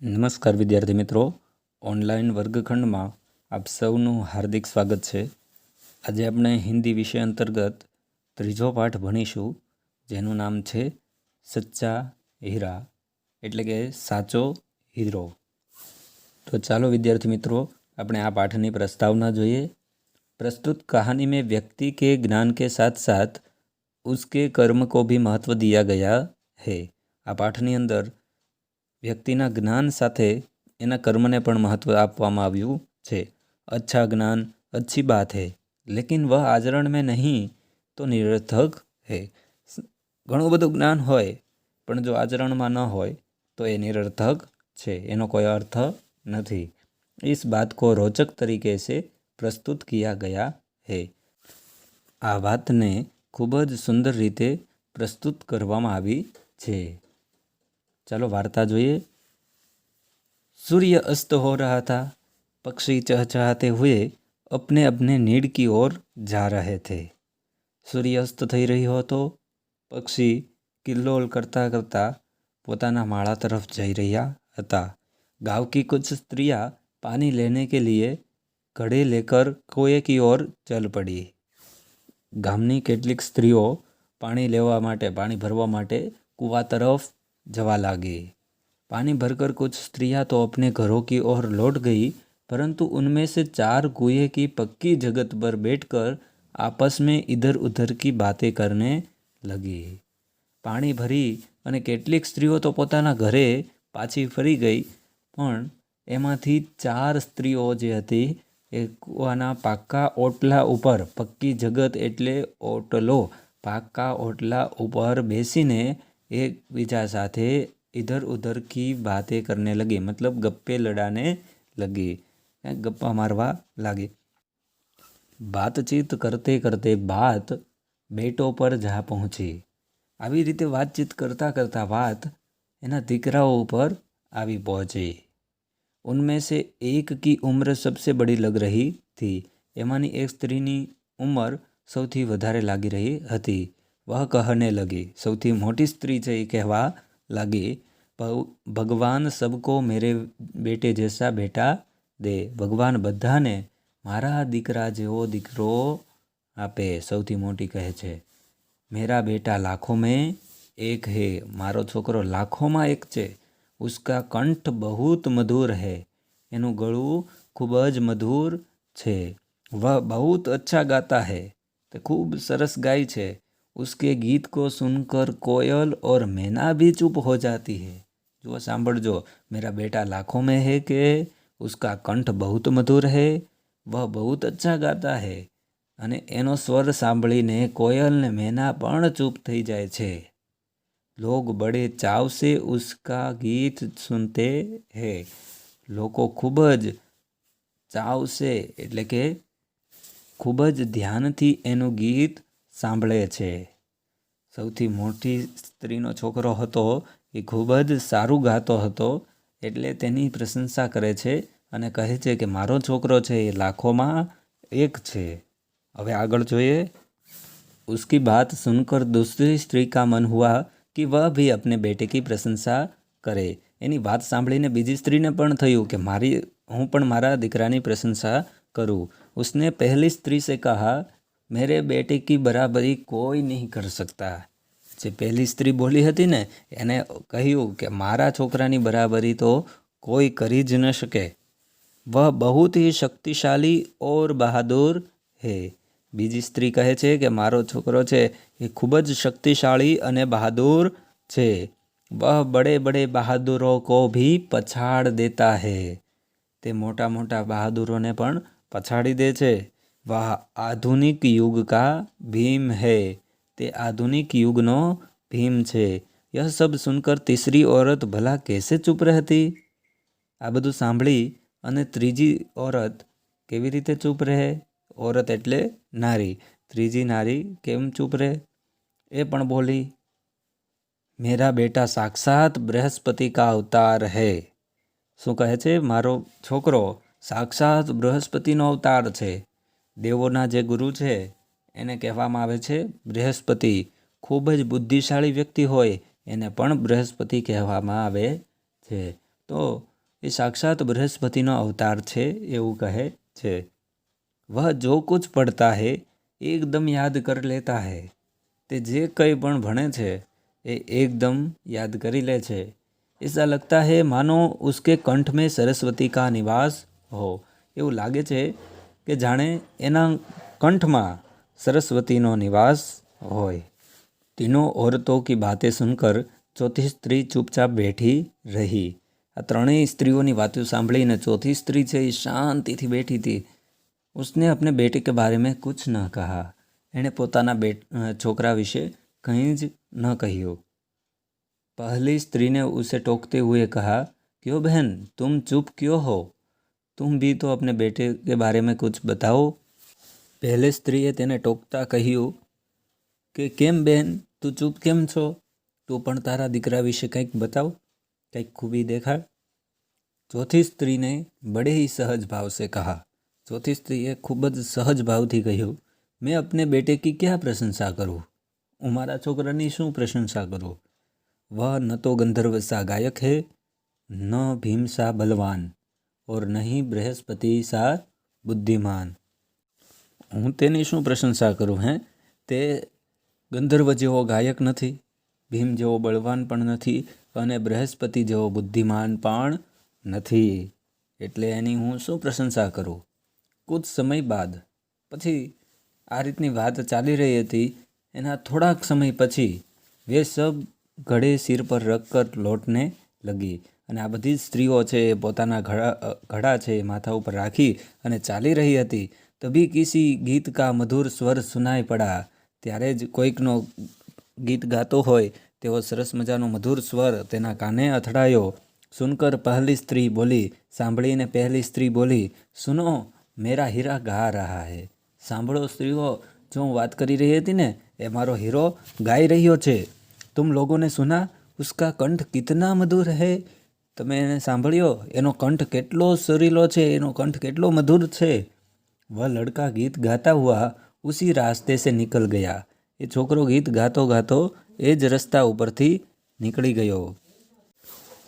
નમસ્કાર વિદ્યાર્થી મિત્રો, ઓનલાઈન વર્ગખંડમાં આપ સૌનું હાર્દિક સ્વાગત છે। આજે આપણે હિન્દી વિષય અંતર્ગત ત્રીજો પાઠ ભણીશું, જેનું નામ છે સચ્ચા હીરા, એટલે કે સાચો હીરો। તો ચાલો વિદ્યાર્થી મિત્રો, આપણે આ પાઠની प्रस्तावना જોઈએ। प्रस्तुत कहानी में व्यक्ति के ज्ञान के साथ साथ उसके कर्म को भी महत्व दिया गया है। आ पाठनी अंदर व्यक्तिना ज्ञान साथे एना कर्मने पण महत्व आपवामां आव्युं छे। अच्छा ज्ञान अच्छी बात है, लेकिन वह आचरण में नहीं तो निरर्थक है। घणुं बधुं ज्ञान होय पण जो आचरण में न होय तो ये निरर्थक छे, एनो कोई अर्थ नहीं। इस बात को रोचक तरीके से प्रस्तुत किया गया है। आ बात ने खूब ज सुंदर रीते प्रस्तुत करवामां आवी छे। चलो वार्ता जोईए। सूर्य अस्त हो रहा था। पक्षी चहचहाते हुए अपने अपने नीड की ओर जा रहे थे। सूर्य अस्त थई रह्यो हतो। पक्षी किल्लोल करता करता पोताना माळा तरफ जई रह्या हता। गांव की कुछ स्त्रियां पानी लेने के लिए घड़े लेकर कुएं की ओर चल पड़ी। गामनी केटलीक स्त्रीओ पानी लेवा माटे, पानी भरवा माटे कुआ तरफ जवा लागी। पानी भरकर कुछ स्त्रियां तो अपने घरों की ओर लौट गई, परंतु उनमें से 4 कुएं की पक्की जगत पर बैठकर आपस में इधर उधर की बातें करने लगी। पानी भरी अने केटलीक स्त्रीओ तो पोताना घरे पाछी फरी गई, पण एमांथी 4 स्त्रीओ जे हती ए कुआना पाक्का ओटला उपर, पक्की जगत एटले ओटलो, पाक्का ओटला उपर बेसीने एकबीजा साथे इधर उधर की बातें करने लगी, मतलब गप्पे लड़ाने लगी, गप्पा मारवा लगी। बातचीत करते करते बात बेटों पर जा पहुंची। આવી રીતે વાતચીત करता करता बात एना दीकराओं पर આવી पहुंची। उनमें से एक की उम्र सबसे बड़ी लग रही थी। एमानी एक स्त्रीनी उम्र सौथी वधारे लागी रही हती। वह कहने लगी, सौथी मोटी स्त्री छे ए कहेवा लागी, भगवान सबको मेरे बेटे जैसा बेटा दे। भगवान बधाने मारा दीकरा जेवो दीकरो आपे। सौथी मोटी कहे छे, मेरा बेटा लाखों में एक है। मारो छोकरो लाखों में एक छे। उसका कंठ बहुत मधुर है। एनु गळू खूब ज मधुर छे। वह बहुत अच्छा गाता है, तो खूब सरस गाय छे। उसके गीत को सुनकर कोयल और मैना भी चुप हो जाती है। जो सांभळजो, मेरा बेटा लाखों में है कि उसका कंठ बहुत मधुर है, वह बहुत अच्छा गाता है, अने एनो स्वर सांभळीने कोयल ने मैना पण चुप थई जाए छे। लोग बड़े चाव से उसका गीत सुनते हैं। लोको खूब ज चाव से एटले के खूब ज ध्यानथी एनु गीत सांभळे छे। सौथी मोटी स्त्रीनो छोकरो हतो ए खूब ज सारू गातो हतो, एटले तेनी प्रशंसा करे छे अने कहे छे कि मारो छोकरो छे ए लाखों में एक छे। हवे आगळ जोईए। उसकी बात सुनकर दूसरी स्त्री का मन हुआ कि वह भी अपने बेटे की प्रशंसा करे। एनी बात सांभळीने बीजी स्त्रीने पण थयुं कि हूँ पण मारा दीकरानी प्रशंसा करूँ। उसने पहली स्त्री से कहा, मेरे बेटे की बराबरी कोई नहीं कर सकता। जे पहली स्त्री बोली हती ने एने कह्युं कि मारा छोकरानी बराबरी तो कोई करी ज न शके। वह बहुत ही शक्तिशाली और बहादुर है। बीजी स्त्री कहे छे कि मारो छोकरो छे ए खूब ज शक्तिशाली अने बहादुर छे। वह बड़े बड़े बहादुरों को भी पछाड़ देता है। ते मोटा मोटा बहादुरों ने पण पछाड़ी दे छे। वह आधुनिक युग का भीम है। ते आधुनिक युगनो भीम छे। यह सब सुनकर तीसरी औरत भला कैसे चुप रहती। आ बधुं सांभળી अने त्रीजी औरत केवी रीते चुप रहे। औरत एटले नारी। त्रीजी नारी केम चुप रहे। ए पण बोली, मेरा बेटा साक्षात बृहस्पति का अवतार है। શું કહે છે, મારો છોકરો સાક્ષાત બૃહસ્પતિનો અવતાર છે। દેવોના જે ગુરુ છે એને કહેવામાં આવે છે બૃહસ્પતિ। ખૂબ જ બુદ્ધિશાળી વ્યક્તિ હોય એને પણ બૃહસ્પતિ કહેવામાં આવે છે। તો એ સાક્ષાત બૃહસ્પતિનો અવતાર છે એવું કહે છે। વહ જો કુછ પડતા હૈ એકદમ યાદ કર લેતા હૈ। તે જે કંઈ પણ ભણે છે એ એકદમ યાદ કરી લે છે। ऐसा लगता है मानो उसके कंठ में सरस्वती का निवास हो। એવું લાગે છે કે જાણે એના કંઠમાં સરસ્વતીનો નિવાસ હોય। तीनों औरतों की बातें सुनकर चौथी स्त्री चुपचाप बैठी रही। આ ત્રણેય સ્ત્રીઓની વાતો સાંભળીને ચોથી સ્ત્રી છે એ શાંતિથી બેઠી હતી। उसने अपने बेटे के बारे में कुछ न कहा। એણે પોતાના છોકરા વિશે કંઈ જ ન કહ્યું। पहली स्त्री ने उसे टोकते हुए कहा, क्यों बहन तुम चुप क्यों हो? तुम भी तो अपने बेटे के बारे में कुछ बताओ। पहले स्त्रीએ તેને ટોકતા કહ્યું કે કેમ બહેન તું ચૂપ કેમ છો? તું પણ તારા દીકરા વિશે કંઈક બતાવ, કંઈક ખૂબી દેખાડ। चौथी स्त्री ने बड़े ही सहज भाव से कहा। चौथी स्त्रीએ ખૂબ જ સહજ ભાવથી કહ્યું, मैं अपने बेटे की क्या प्रशंसा करूँ? હું મારા છોકરાની શું પ્રશંસા કરું? वह न तो गंधर्व सा गायक है, न भीम सा बलवान और न ही बृहस्पति सा बुद्धिमान। હું તેની શું પ્રશંસા કરું? તે ગંધર્વ જેવો ગાયક નથી, ભીમ જેવો બળવાન પણ નથી અને બૃહસ્પતિ જેવો બુદ્ધિમાન પણ નથી, એટલે એની હું શું પ્રશંસા કરું? કુછ સમય બાદ, પછી આ રીતની વાત ચાલી રહી હતી। એના થોડાક સમય પછી વે સબ ઘડે સિર પર રખકર લौटने लगी। અને આ બધી સ્ત્રીઓ છે એ પોતાના ઘડા છે એ માથા ઉપર રાખી અને ચાલી રહી હતી। તભી કિસી ગીત કા મધુર સ્વર સુનાઈ પડા। ત્યારે જ કોઈકનો ગીત ગાતો હોય તેવો સરસ મજાનો મધુર સ્વર તેના કાને અથડાયો। સુનકર પહેલી સ્ત્રી બોલી, સાંભળીને પહેલી સ્ત્રી બોલી, સુનો મેરા હીરા ગા રહા હૈ। સાંભળો સ્ત્રીઓ, જો હું વાત કરી રહી હતી ને એ મારો હીરો ગાઈ રહ્યો છે। तुम लोगों ने सुना उसका कंठ कितना मधुर है? તમે એને સાંભળ્યો એનો કંઠ કેટલો સુરીલો છે, એનો કંઠ કેટલો મધુર છે। वह लड़का गीत गाता हुआ उसी रास्ते से निकल गया। એ છોકરો ગીત ગાતો ગાતો એ જ રસ્તા ઉપરથી નીકળી ગયો।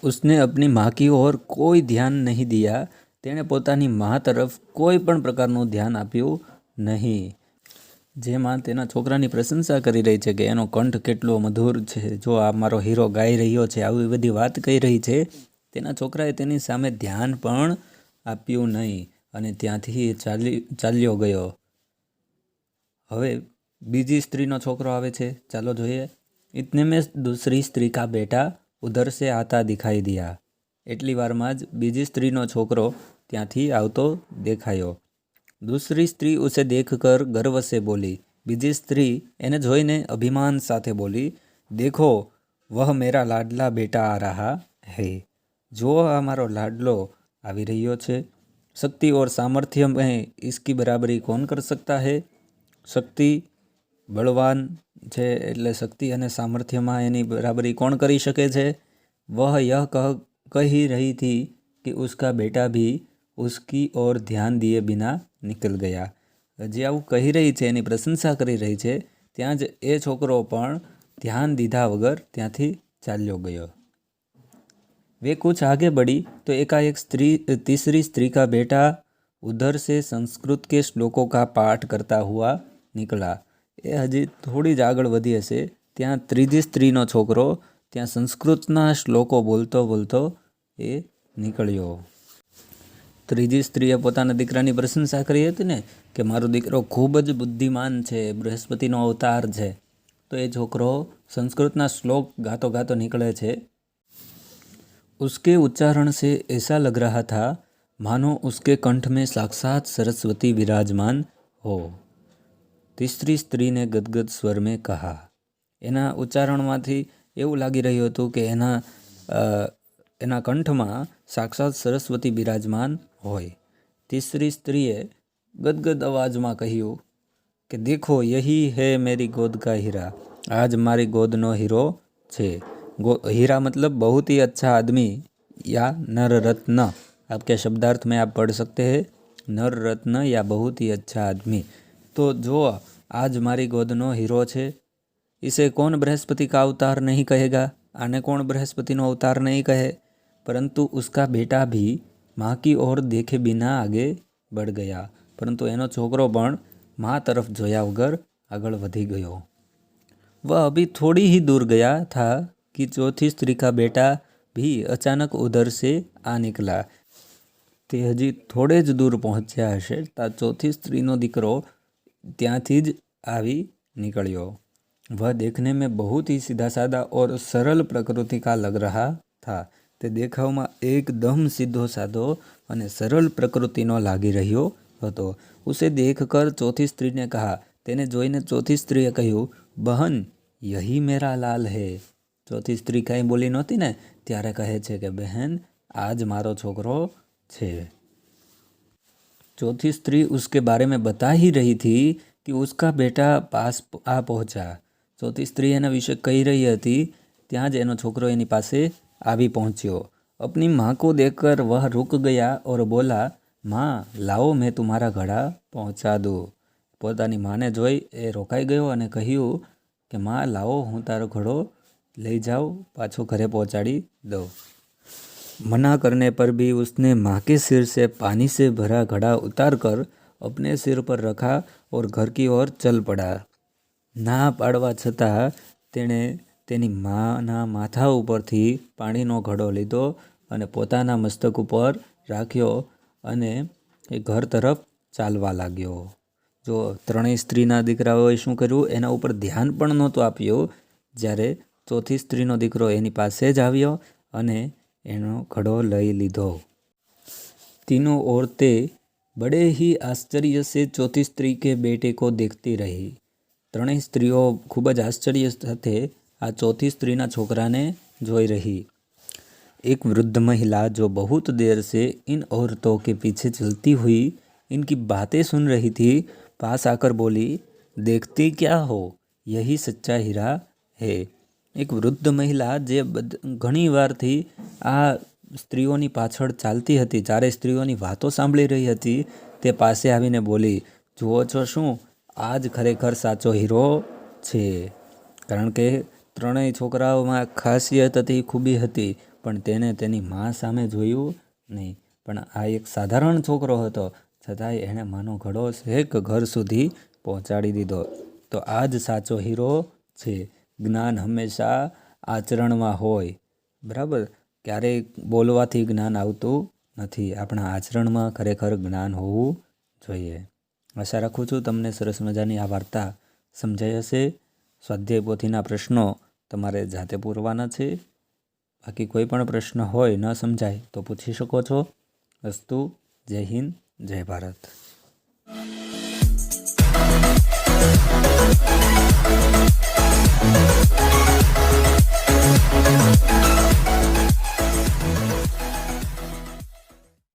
उसने अपनी माँ की ओर कोई ध्यान नहीं दिया। તેણે પોતાની મા તરફ કોઈ પણ પ્રકારનું ધ્યાન આપ્યું નહીં। જે માં તેના છોકરાની પ્રશંસા કરી રહી છે કે એનો કંઠ કેટલો મધુર છે, જો આ મારો હીરો ગાઈ રહ્યો છે, આવી બધી વાત કહી રહી છે, તેના છોકરાએ તેની સામે ધ્યાન પણ આપ્યું નહીં અને ત્યાંથી ચાલ્યો ગયો। હવે બીજી સ્ત્રીનો છોકરો આવે છે, ચાલો જોઈએ। इतने में दूसरी स्त्री का बेटा उधर से आता दिखाई दिया। એટલી વારમાં જ બીજી સ્ત્રીનો છોકરો ત્યાંથી આવતો દેખાયો। दूसरी स्त्री उसे देखकर गर्व से बोली। બીજી સ્ત્રી એને જોઈને અભિમાન સાથે બોલી, देखो वह मेरा लाडला बेटा आ रहा है। જો આ મારો લાડલો આવી રહ્યો છે। शक्ति और सामर्थ्य में इसकी बराबरी कौन कर सकता है? શક્તિ બળવાન છે એટલે શક્તિ અને સામર્થ્યમાં એની બરાબરી કોણ કરી શકે છે? वह यह कही रही थी कि उसका बेटा भी उसकी ओर ध्यान दिए बिना निकल गया। જે આવું કહી રહી છે, એની પ્રશંસા કરી રહી છે, ત્યાં જ એ છોકરો પણ ધ્યાન દીધા વગર ત્યાંથી ચાલ્યો ગયો। वे कुछ आगे बढ़ी तो एकाएक तीसरी स्त्री का बेटा उधर से संस्कृत के श्लोकों का पाठ करता हुआ निकला। એ હજી થોડી જ આગળ વધી હશે ત્યાં ત્રીજી સ્ત્રીનો છોકરો ત્યાં સંસ્કૃતના શ્લોકો બોલતો બોલતો એ નીકળ્યો। ત્રીજી સ્ત્રીએ પોતાના દીકરાની પ્રશંસા કરી હતી ને કે મારો દીકરો ખૂબ જ બુદ્ધિમાન છે, બૃહસ્પતિનો અવતાર છે, તો એ છોકરો સંસ્કૃતના શ્લોક ગાતો ગાતો નીકળે છે। उसके उच्चारण से ऐसा लग रहा था मानो उसके कंठ में साक्षात सरस्वती विराजमान हो। तीसरी स्त्री ने गदगद स्वर में कहा। એના ઉચ્ચારણમાંથી એવું લાગી રહ્યું હતું કે એના કંઠમાં સાક્ષાત સરસ્વતી બિરાજમાન હોય। तीसरी સ્ત્રીએ ગદગદ અવાજમાં કહ્યું કે દેખો યહી હૈ મેરી ગોદ કા હીરા। આજ મારી ગોદનો હીરો છે। हीरा मतलब बहुत ही अच्छा आदमी या नर रत्न। आपके शब्दार्थ में आप पढ़ सकते हैं नर रत्न या बहुत ही अच्छा आदमी। तो जो आज मारी गोदनो हीरो छे, इसे कौन बृहस्पति का अवतार नहीं कहेगा? आने कौन बृहस्पतिनो अवतार नहीं कहे? परंतु उसका बेटा भी माँ की ओर देखे बिना आगे बढ़ गया। परंतु एनो छोकरो पण माँ तरफ जोया वगर आगळ वधी गयो। वह अभी थोड़ी ही दूर गया था कि चौथी स्त्री का बेटा भी अचानक उधर से आ निकला। તે હજી થોડે જ દૂર પહોંચ્યા હશે ત્યાં ચોથી સ્ત્રીનો દીકરો ત્યાંથી જ આવી निकलियो। वह देखने में बहुत ही सीधा साधा और सरल प्रकृति का लग रहा था। તે દેખાવમાં એકદમ સીધો સાધો અને સરળ પ્રકૃતિનો લાગી રહ્યો હતો। उसे देखकर चौथी स्त्री ने कहा, તેને જોઈને ચોથી સ્ત્રીએ કહ્યું, બહન यही मेरा लाल है। ચોથી સ્ત્રી કાંઈ બોલી નહોતી ને ત્યારે કહે છે કે બહેન આ જ મારો છોકરો છે। चौथी स्त्री उसके बारे में बता ही रही थी कि उसका बेटा पास आ पहुंचा। चौथी स्त्री एना विषय कही रही थी ત્યાં જ એનો છોકરો એની પાસે આવી પહોંચ્યો। अपनी माँ को देखकर वह रुक गया और बोला, माँ लाओ मैं तुम्हारा घड़ा पहुँचा दूँ। પોતાની માને જોઈ એ રોકાઈ ગયો અને કહ્યું કે માં લાવો હું તારો ઘડો લઈ જાઉં પાછો ઘરે પહોંચાડી દઉં। मना करने पर भी उसने माँ के सिर से पानी से भरा घड़ा उतार कर अपने सिर पर रखा और घर की ओर चल पड़ा। ना पाड़वा छतां तेणे तेनी माना माथा उपरथी पाणीनो घड़ो लीधो अने पोताना मस्तक उपर राख्यो अने ए घर तरफ चालवा लाग्यो। जो त्रणेय स्त्रीना दीकराओए शुं कर्युं एना उपर ध्यान पण नहोतुं आप्युं। ज्यारे चौथी स्त्रीनो दीकरो एनी पासे ज आव्यो अने एनो घड़ो लई लीधो। तीनों औरतें बड़े ही आश्चर्य से चौथी स्त्री के बेटे को देखती रही। त्रणेय स्त्रीओ खूब ज आश्चर्य साथे आ चौथी स्त्रीना छोकराने जोई रही। एक वृद्ध महिला जो बहुत देर से इन औरतों के पीछे चलती हुई इनकी बातें सुन रही थी, पास आकर बोली, देखती क्या हो, यही सच्चा हीरा है। एक वृद्ध महिला जे घणी वारथी आ स्त्रीओनी पाछळ चालती हती, चारे स्त्रीओनी वातो सांभळी रही हती, ते पासे आवीने बोली, जुओ छो शुं आज खरेखर साचो हीरो छे। कारण के त्रणेय छोकराओमां खासियत हती, खूबी हती, पण तेने तेनी माँ सामे जोयुं नहीं। पण आ एक साधारण छोकरो हतो छतांय एणे मानो घड़ो छेक घर सुधी पहोंचाड़ी दीधो। तो आज साचो हीरो छे। ज्ञान हमेशा आचरणमां होय, बराबर। क्यारेय बोलवाथी ज्ञान आवतुं नथी, आपणा आचरणमां खरेखर ज्ञान होवुं जोईए। आशा राखुं छुं तमने सरस मजानी आ वार्ता समजाई हशे। स्वाध्याय पोथीना प्रश्नो तमारे जाते पूरवाना छे। बाकी कोई पण प्रश्न होय न समजाय तो पूछी शको छो। अस्तु। जय हिंद, जय भारत।